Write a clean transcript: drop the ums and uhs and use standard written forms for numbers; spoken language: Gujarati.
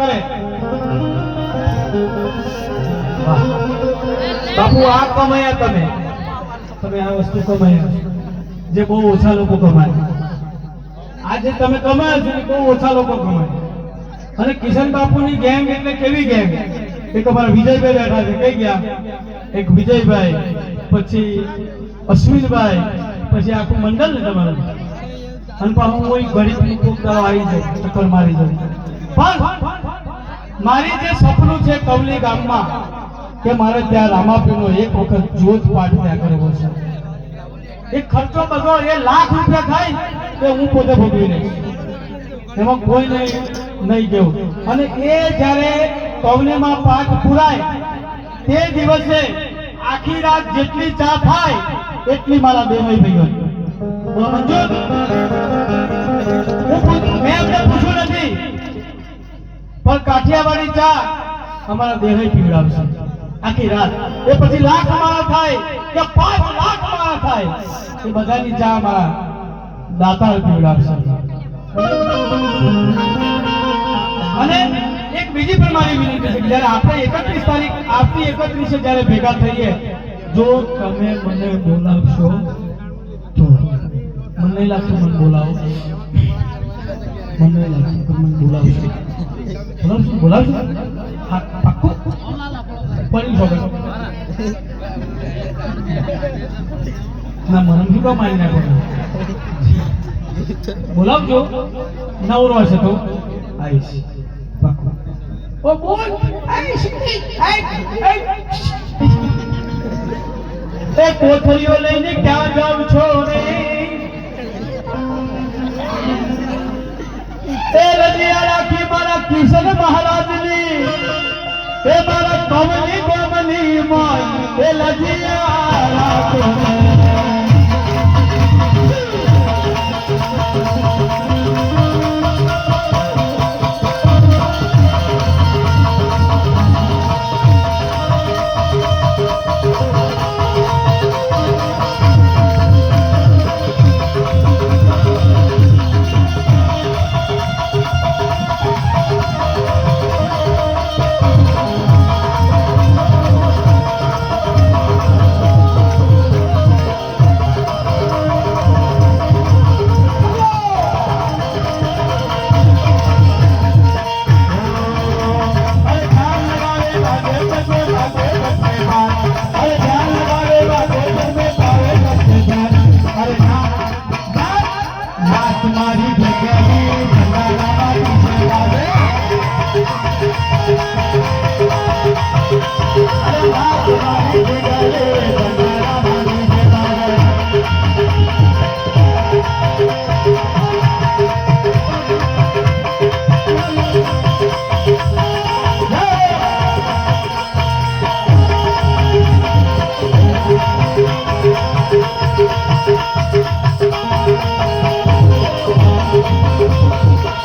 કરે. બાપુ આ કમાયા તમે આ વસ્તુ કમાયા જે બહુ ઓછા લોકો કમાય. આજે તમે કમાયા છો બહુ ઓછા લોકો કમાય. અને કિશન બાપુની ગેંગ એટલે કેવી ગેંગ? એક અમારા વિજયભાઈ બેઠા છે. કઈ ગયા? એક વિજયભાઈ, પછી અશ્વિનભાઈ, પછી આખું મંડળ ને તમારું. અને પાછું કોઈ ગરીબની કોકદારો આવી જાય ચક્કર મારી જાય. પણ મારી જે સપનું છે કવલી ગામમાં કે મારે ત્યાં રામાપીરનો એક વખત જોત પાઠ ત્યાં કરવો છે. એ ખર્ચો બધો એ લાખ રૂપિયા થાય તો હું પોતે ભોગવી લઈશ, એમાં કોઈ નહીં કેવું. અને એ જ્યારે કવલીમાં પાઠ પુરાય તે દિવસે આખી રાત જેટલી ચા થાય એટલી મારા દેહમાં ભાઈઓ મંજૂર. મેં એમને પૂછ્યું નથી, પણ કાઠિયાવાડી ચા અમારા દેહ પીવડાવશે આખી રાત. એ પછી લાખ માળા થાય કે 5 લાખ માળા થાય એ બધાની ચા અમારા દાતાર પીવડાવશે. અને એક બીજી પણ મારી વિનંતી છે કે જ્યારે આપણે 31 તારીખ આપની 31 જ્યારે ભેગા થઈએ, જો તમે મને બોલાવશો તો મને નહીં લાગતું મને બોલાવો, મને નહીં લાગતું મને બોલાવશો. બોલાવશો પાક્કું પડી શકો ના મને શું કામ આવી નાખો. બોલાવજો, નવરો હશે તો આવીશ પાક્કું. ઓ બોલ એ કોથળીઓ લઈને ક્યાં જાવ છો રે? એ રજિયા રાખી મારા કિશન મહારાજની, એ મારા કમલી કમલી માય, એ લજિયા રાખો.